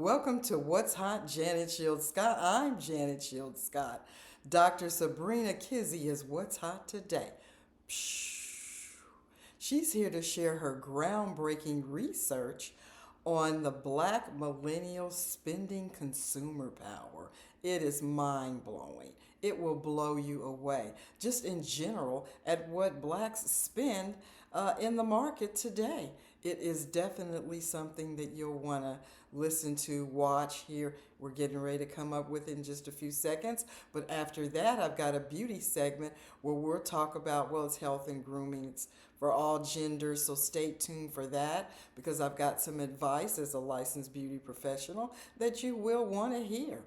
Welcome to What's Hot, Janet Shields Scott. I'm Janet Shields Scott. Dr. Sabrina Kizzie is What's Hot today. Psh. She's here to share her groundbreaking research on the Black Millennial Spending Consumer Power. It is mind blowing. It will blow you away, just in general, at what blacks spend in the market today. It is definitely something that you'll want to listen to, watch, hear. We're getting ready to come up with in just a few seconds. But after that, I've got a beauty segment where we'll talk about, well, it's health and grooming. It's for all genders, so stay tuned for that because I've got some advice as a licensed beauty professional that you will want to hear.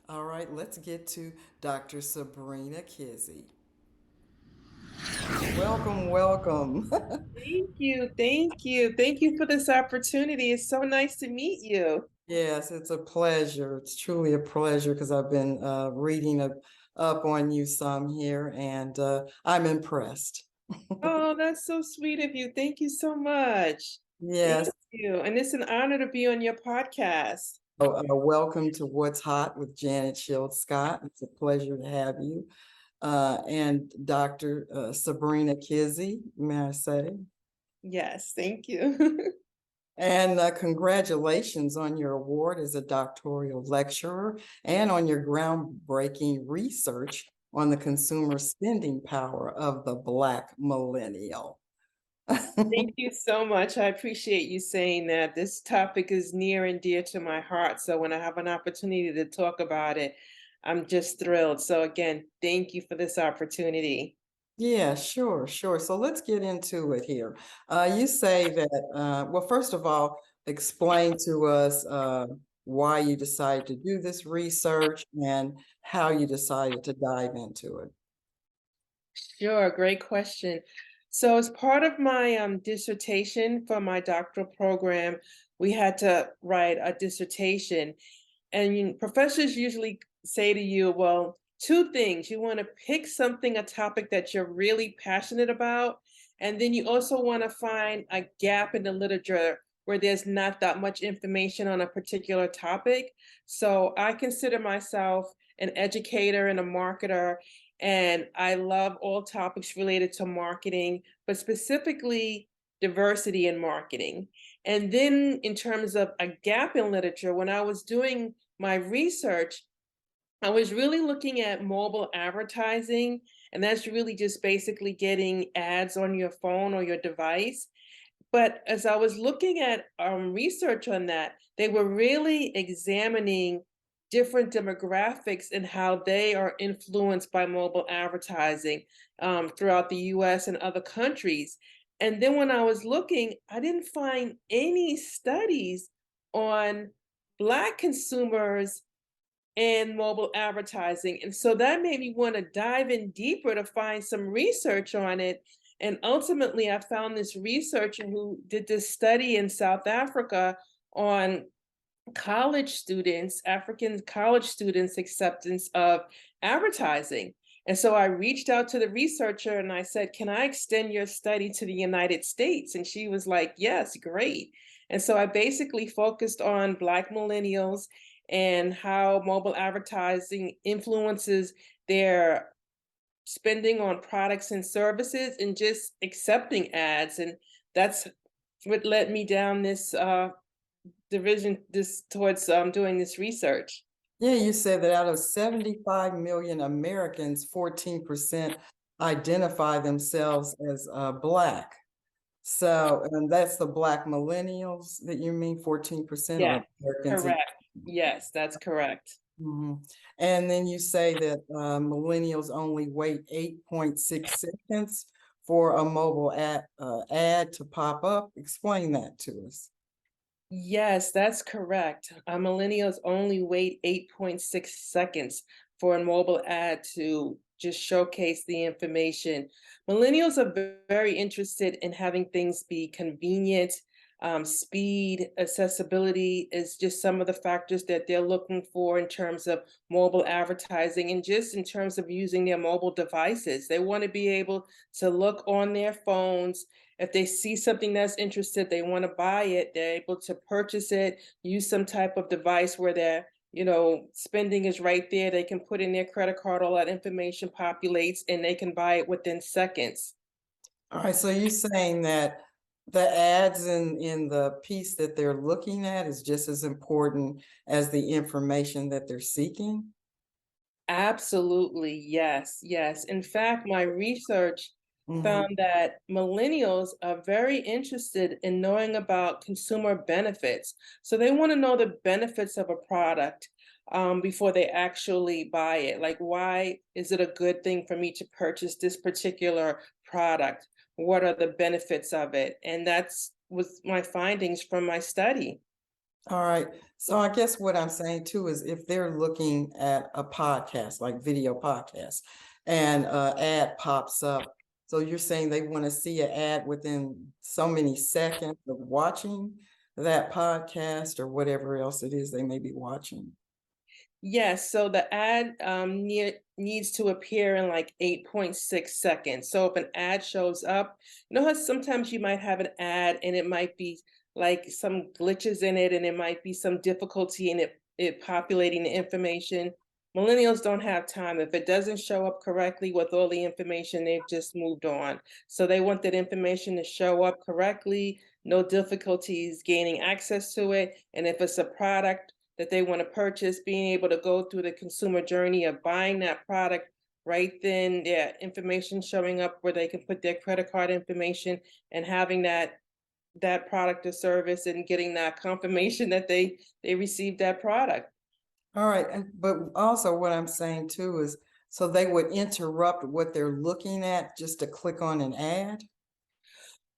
All right, let's get to Dr. Sabrina Kizzie. Welcome, welcome. Thank you. Thank you. Thank you for this opportunity. It's so nice to meet you. Yes, it's a pleasure. It's truly a pleasure because I've been reading up on you some here and I'm impressed. Oh, that's so sweet of you. Thank you so much. Thank Yes. you. And it's an honor to be on your podcast. Welcome to What's Hot with Janet Shields Scott. It's a pleasure to have you. And Dr. Sabrina Kizzie, may I say? Yes, thank you. And congratulations on your award as a doctoral lecturer and on your groundbreaking research on the consumer spending power of the Black millennial. Thank you so much. I appreciate you saying that. This topic is near and dear to my heart. So when I have an opportunity to talk about it, I'm just thrilled. So again, thank you for this opportunity. Yeah, sure, sure. So let's get into it here. You say that, well, first of all, explain to us why you decided to do this research and how you decided to dive into it. Sure, great question. So, as part of my dissertation for my doctoral program, we had to write a dissertation. And professors usually say to you, well, two things. You want to pick something, a topic that you're really passionate about. And then you also want to find a gap in the literature where there's not that much information on a particular topic. So, I consider myself an educator and a marketer, and I love all topics related to marketing, but specifically diversity in marketing. And then, in terms of a gap in literature, when I was doing my research, I was really looking at mobile advertising, and that's really just basically getting ads on your phone or your device. But as I was looking at research on that, they were really examining different demographics and how they are influenced by mobile advertising throughout the US and other countries. And then when I was looking, I didn't find any studies on Black consumers and mobile advertising. And so that made me want to dive in deeper to find some research on it. And ultimately, I found this researcher who did this study in South Africa on college students, African college students' acceptance of advertising. And so I reached out to the researcher and I said, can I extend your study to the United States? And she was like, yes, great. And so I basically focused on Black millennials and how mobile advertising influences their spending on products and services and just accepting ads. And that's what led me down this division this towards doing this research. Yeah, you said that out of 75 million Americans, 14% identify themselves as Black. So, and that's the Black millennials that you mean, 14% Yeah, of Americans. correct. Yes, that's correct. Mhm. And then you say that millennials only wait 8.6 seconds for a mobile ad to pop up. Explain that to us. Yes, that's correct. Millennials only wait 8.6 seconds for a mobile ad to just showcase the information. Millennials are very interested in having things be convenient, speed, accessibility is just some of the factors that they're looking for in terms of mobile advertising and just in terms of using their mobile devices. They want to be able to look on their phones. If they see something that's interested, they want to buy it, they're able to purchase it, use some type of device where their spending is right there. They can put in their credit card, all that information populates, and they can buy it within seconds. All right, so you're saying that the ads in the piece that they're looking at is just as important as the information that they're seeking? Absolutely, yes, yes. In fact, my research Mm-hmm. found that millennials are very interested in knowing about consumer benefits. So they want to know the benefits of a product before they actually buy it. Like, why is it a good thing for me to purchase this particular product? What are the benefits of it? And that's was my findings from my study. All right. So I guess what I'm saying too is if they're looking at a podcast, like video podcast, and ad pops up, so you're saying they want to see an ad within so many seconds of watching that podcast or whatever else it is they may be watching. Yes, so the ad needs to appear in like 8.6 seconds. So if an ad shows up, you know how sometimes you might have an ad and it might be like some glitches in it and it might be some difficulty in it populating the information. Millennials don't have time. If it doesn't show up correctly with all the information, they've just moved on. So they want that information to show up correctly, no difficulties gaining access to it. And if it's a product that they want to purchase, being able to go through the consumer journey of buying that product right then, their information showing up where they can put their credit card information and having that product or service and getting that confirmation that they received that product. All right. But also what I'm saying too is so they would interrupt what they're looking at just to click on an ad.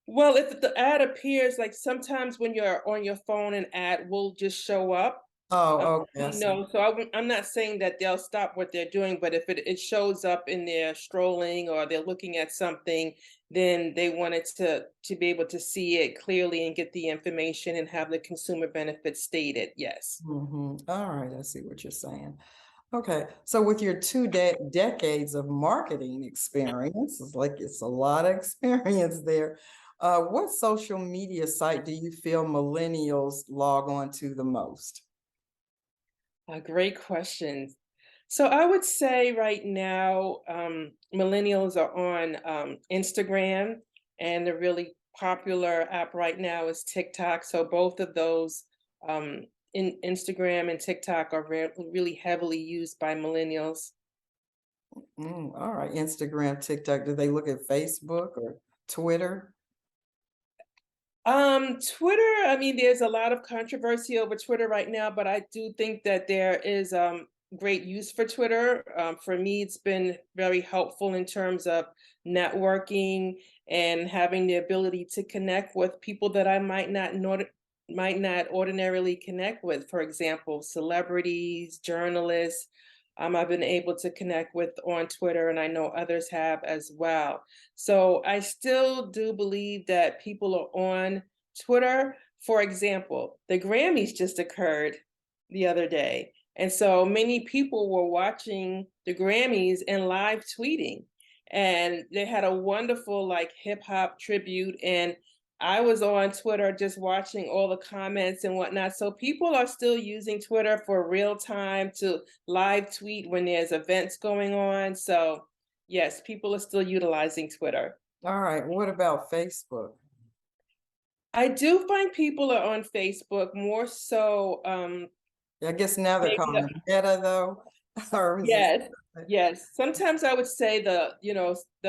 Well, if the ad appears, like sometimes when you're on your phone, an ad will just show up. Um, Oh, okay, I see. no, so I'm not saying that they'll stop what they're doing, but if it shows up in their strolling or they're looking at something, then they wanted to be able to see it clearly and get the information and have the consumer benefits stated. Yes. All right, I see what you're saying. Okay, so with your two decades of marketing experience, it's like it's a lot of experience there. What social media site do you feel millennials log on to the most? A great question. So I would say right now, millennials are on Instagram, and the really popular app right now is TikTok. So both of those, in Instagram and TikTok, are really heavily used by millennials. All right, Instagram, TikTok. Do they look at Facebook or Twitter? Twitter, I mean, there's a lot of controversy over Twitter right now, but I do think that there is great use for Twitter. For me, it's been very helpful in terms of networking and having the ability to connect with people that I might not ordinarily connect with. For example, celebrities, journalists. I've been able to connect with on Twitter, and I know others have as well. So I still do believe that people are on Twitter. For example, the Grammys just occurred the other day. And so many people were watching the Grammys and live tweeting. And they had a wonderful like hip hop tribute. And I was on Twitter just watching all the comments and whatnot. So people are still using Twitter for real time to live tweet when there's events going on. So yes, people are still utilizing Twitter. All right, what about Facebook? I do find people are on Facebook more so, I guess now they're maybe calling it Meta though, or is this? yes, yes. Sometimes I would say the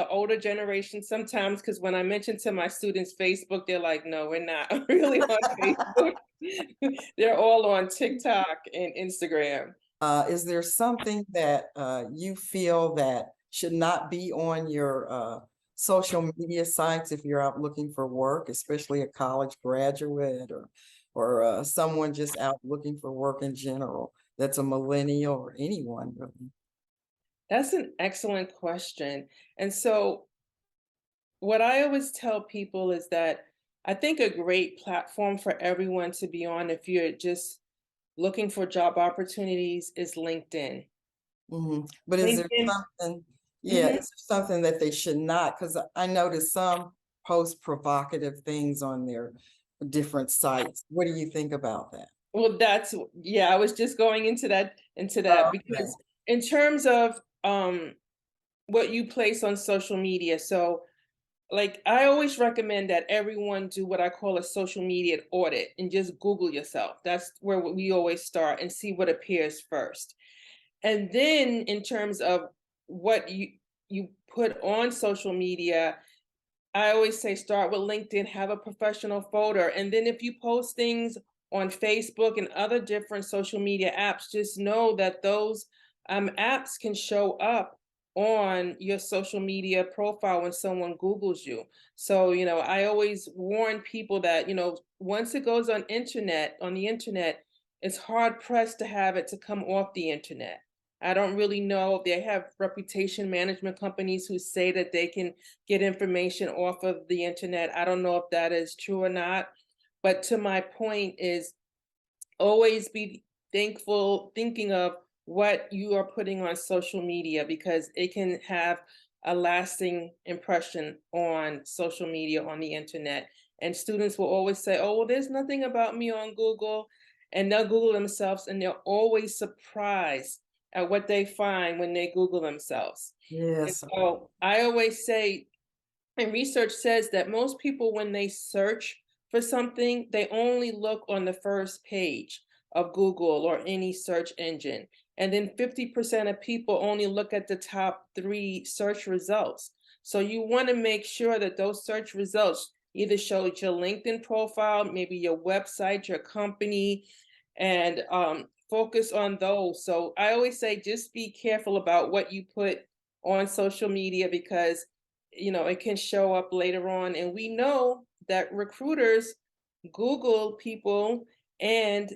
older generation sometimes, because when I mention to my students Facebook, they're like, "No, we're not really on Facebook." They're all on TikTok and Instagram. Is there something that you feel that should not be on your social media sites if you're out looking for work, especially a college graduate or someone just out looking for work in general that's a millennial or anyone really? That's an excellent question. And so what I always tell people is that I think a great platform for everyone to be on if you're just looking for job opportunities is LinkedIn. But is there LinkedIn. something, yeah, Mhm. is there something that they should not? Because I noticed some post provocative things on their different sites. What do you think about that? Well, yeah, I was just going into that Okay. because in terms of what you place on social media. So like I always recommend that everyone do what I call a social media audit and just Google yourself. That's where we always start and see what appears first. And then in terms of what you put on social media, I always say start with LinkedIn, have a professional photo. And then if you post things on Facebook and other different social media apps, just know that those apps can show up on your social media profile when someone Googles you. So, I always warn people that, once it goes on the internet, it's hard pressed to have it to come off the internet. I don't really know. They have reputation management companies who say that they can get information off of the internet. I don't know if that is true or not. But to my point is always be thinking of what you are putting on social media because it can have a lasting impression on social media on the internet. And students will always say, oh, well, there's nothing about me on Google. And they'll Google themselves and they're always surprised at what they find when they Google themselves. And Yes. so I always say, and research says that most people, when they search for something, they only look on the first page of Google or any search engine. And then 50% of people only look at the top three search results. So you want to make sure that those search results either show your LinkedIn profile, maybe your website, your company, and focus on those. So I always say just be careful about what you put on social media because it can show up later on. And we know that recruiters Google people and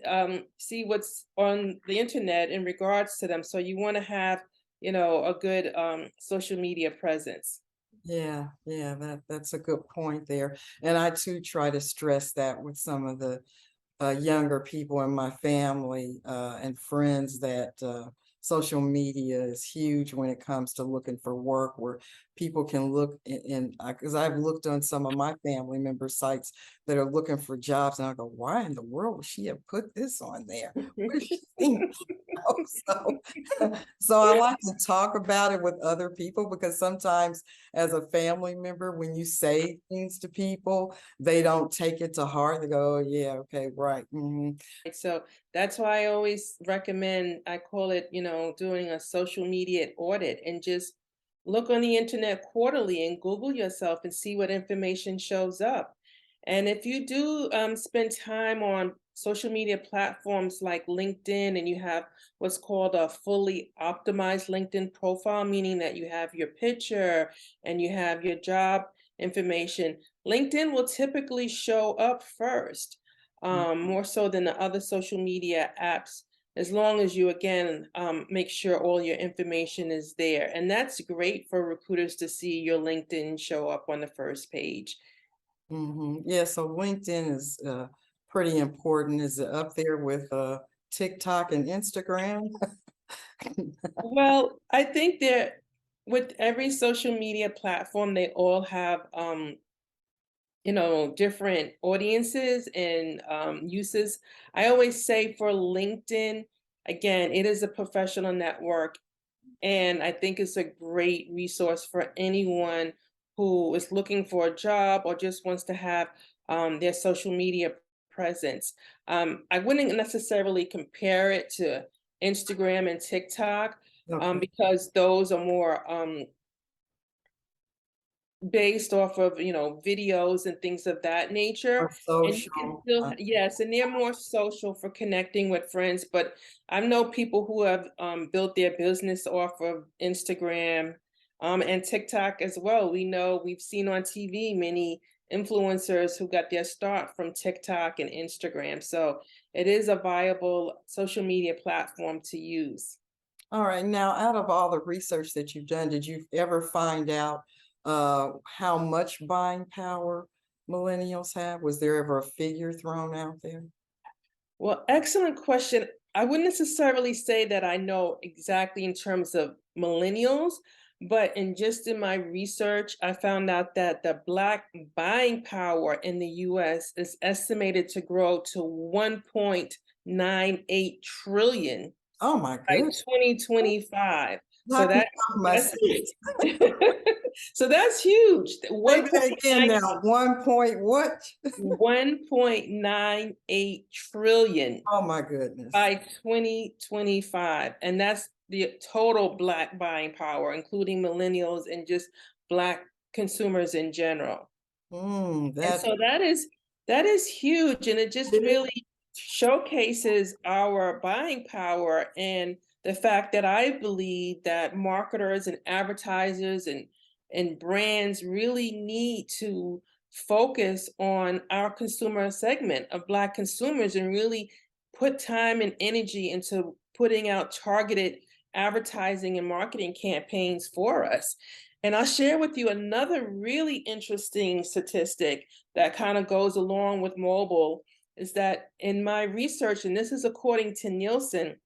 see what's on the internet in regards to them. So you want to have, a good social media presence. Yeah, yeah, that's a good point there. And I too try to stress that with some of the younger people in my family and friends that social media is huge when it comes to looking for work, where people can look in, because I've looked on some of my family member sites that are looking for jobs, and I go, why in the world would she have put this on there? What does she think? So, so I like to talk about it with other people because sometimes as a family member, when you say things to people, they don't take it to heart. They go, oh, yeah, okay, right. So that's why I always recommend, I call it, doing a social media audit and just look on the internet quarterly and Google yourself and see what information shows up. And if you do spend time on social media platforms like LinkedIn and you have what's called a fully optimized LinkedIn profile, meaning that you have your picture and you have your job information, LinkedIn will typically show up first more so than the other social media apps, as long as you, again, make sure all your information is there. And that's great for recruiters to see your LinkedIn show up on the first page. Yeah, so LinkedIn is pretty important. Is it up there with TikTok and Instagram? Well, I think that with every social media platform, they all have different audiences and uses. I always say for LinkedIn, again, it is a professional network. And I think it's a great resource for anyone who is looking for a job or just wants to have their social media presence. I wouldn't necessarily compare it to Instagram and TikTok Okay. because those are more based off of, videos and things of that Or nature, and you can social. still yes, and they're more social for connecting with friends, but I know people who have, built their business off of Instagram, and TikTok as well. We've seen on TV many influencers who got their start from TikTok and Instagram, so it is a viable social media platform to use. All right. Now, out of all the research that you've done, did you ever find out how much buying power millennials have? Was there ever a figure thrown out there? Well, excellent question. I wouldn't necessarily say that I know exactly in terms of millennials, but in my research, I found out that the Black buying power in the US is estimated to grow to 1.98 trillion Oh my by goodness. 2025. So Knock me that's off my that's seat. so that's huge. Say that again now. 1 point what? 1.98 trillion Oh my goodness. by 2025. And that's the total Black buying power, including millennials and just Black consumers in general. And That so that is huge, and it just it is. really showcases our buying power and the fact that I believe that marketers and advertisers and brands really need to focus on our consumer segment of Black consumers and really put time and energy into putting out targeted advertising and marketing campaigns for us. And I'll share with you another really interesting statistic that kind of goes along with mobile is that in my research, and this is according to Nielsen,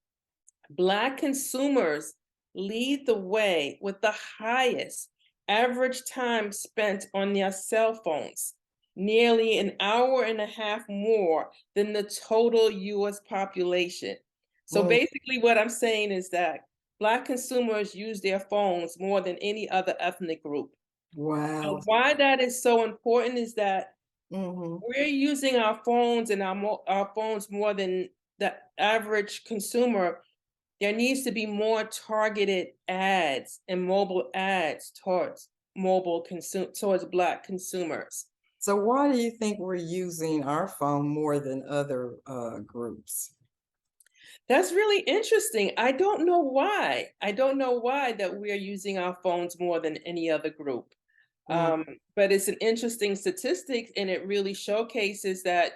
Black consumers lead the way with the highest average time spent on their cell phones, nearly an hour and a half more than the total US population. So Mm, basically, what I'm saying is that Black consumers use their phones more than any other ethnic group. And wow. why that is so important is that Hmm. we're using our phones and our phones more than the average consumer. There needs to be more targeted ads and mobile ads towards Black consumers. So why do you think we're using our phone more than other groups? That's really interesting. I don't know why. I don't know why that we are using our phones more than any other group. Mm, But it's an interesting statistic, and it really showcases that,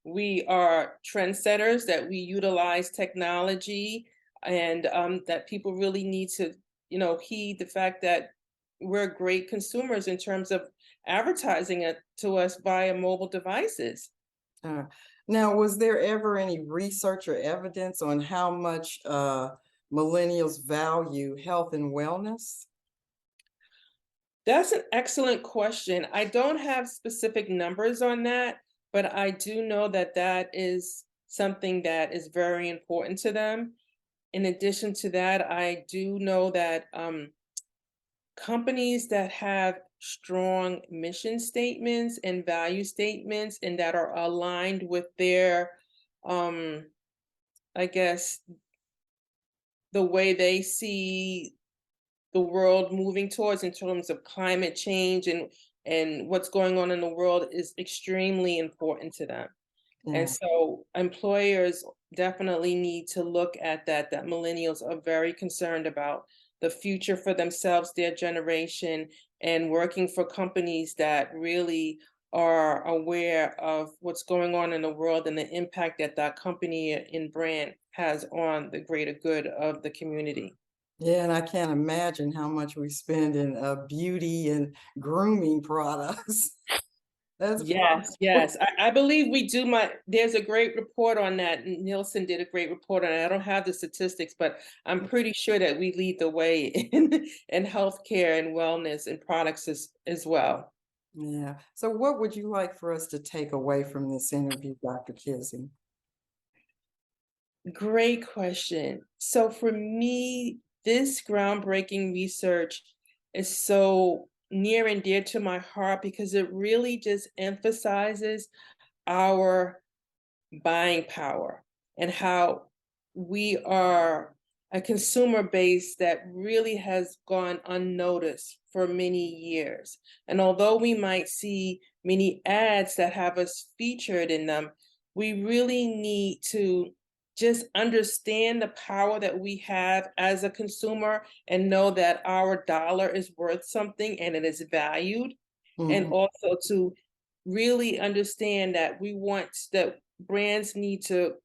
we are trendsetters, that we utilize technology, and that people really need to, heed the fact that we're great consumers in terms of advertising it to us via mobile devices. uh, Now, was there ever any research or evidence on how much millennials value health and wellness? That's an excellent question. I don't have specific numbers on that, but I do know that that is something that is very important to them. In addition to that, I do know that companies that have strong mission statements and value statements and that are aligned with their, um, I guess, the way they see the world moving towards in terms of climate change and what's going on in the world is extremely important to them. And Yeah. so employers definitely need to look at that millennials are very concerned about the future for themselves, their generation, and working for companies that really are aware of what's going on in the world and the impact that that company and brand has on the greater good of the community. Yeah, and I can't imagine how much we spend in beauty and grooming products. That's Yes, yes. I believe we do there's a great report on that. Nielsen did a great report on it. I don't have the statistics, but I'm pretty sure that we lead the way in healthcare and wellness and products as well. yeah. So what would you like for us to take away from this interview, Dr. Kizzie? Great question. So for me, this groundbreaking research is so near and dear to my heart because it really just emphasizes our buying power and how we are a consumer base that really has gone unnoticed for many years. And although we might see many ads that have us featured in them, we really need to just understand the power that we have as a consumer and know that our dollar is worth something and it is valued, and Hmm. also to really understand that that brands need to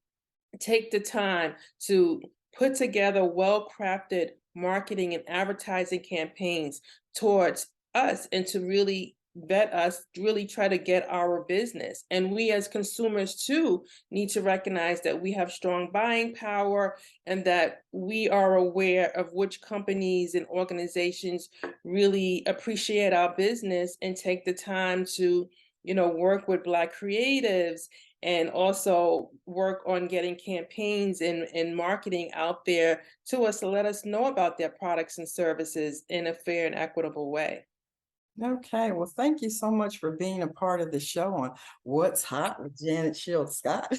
take the time to put together well-crafted marketing and advertising campaigns towards us and to really vet us, really try to get our business. And we as consumers too need to recognize that we have strong buying power and that we are aware of which companies and organizations really appreciate our business and take the time to, work with Black creatives and also work on getting campaigns and marketing out there to us to let us know about their products and services in a fair and equitable way. Okay, well, thank you so much for being a part of the show on What's Hot with Janet Shields Scott.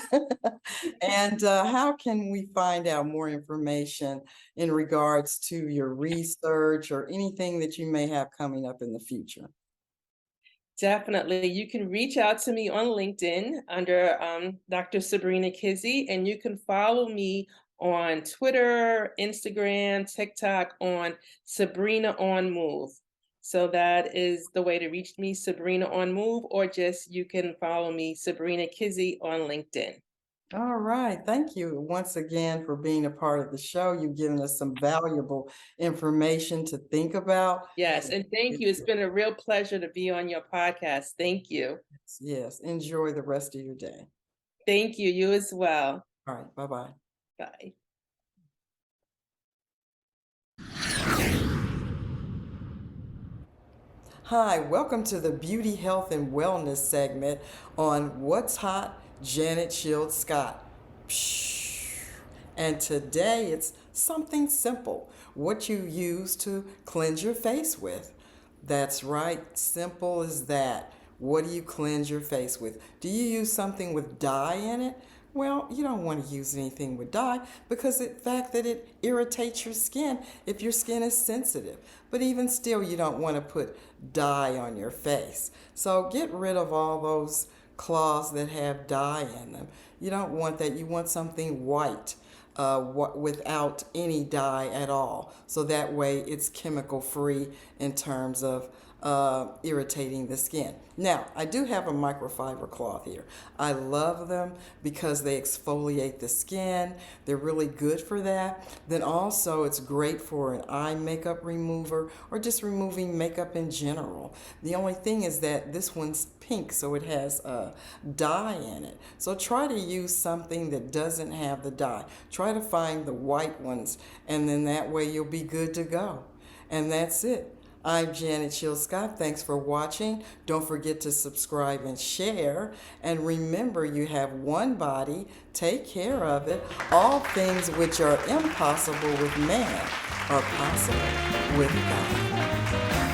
And how can we find out more information in regards to your research or anything that you may have coming up in the future? Definitely. You can reach out to me on LinkedIn under Dr. Sabrina Kizzie, and you can follow me on Twitter, Instagram, TikTok on Sabrina on Move. So that is the way to reach me, Sabrina on Move, or just you can follow me, Sabrina Kizzie, on LinkedIn. All right. Thank you once again for being a part of the show. You've given us some valuable information to think about. Yes, and thank you. It's been a real pleasure to be on your podcast. Thank you. Yes, enjoy the rest of your day. Thank you. You as well. All right. Bye-bye. Bye. Hi, welcome to the Beauty, Health, and Wellness segment on What's Hot, Janet Shields Scott. Psh. And today it's something simple, what you use to cleanse your face with. That's right, simple as that. What do you cleanse your face with? Do you use something with dye in it? Well, you don't want to use anything with dye because the fact that it irritates your skin if your skin is sensitive. But even still, you don't want to put dye on your face. So get rid of all those cloths that have dye in them. You don't want that. You want something white. Without any dye at all. So that way it's chemical free in terms of irritating the skin. Now, I do have a microfiber cloth here. I love them because they exfoliate the skin. They're really good for that. Then also it's great for an eye makeup remover or just removing makeup in general. The only thing is that this one's pink, so it has dye in it. So try to use something that doesn't have the dye. Try to find the white ones, and then that way you'll be good to go. And that's it. I'm Janet Shields Scott. Thanks for watching. Don't forget to subscribe and share. And remember, you have one body. Take care of it. All things which are impossible with man are possible with God.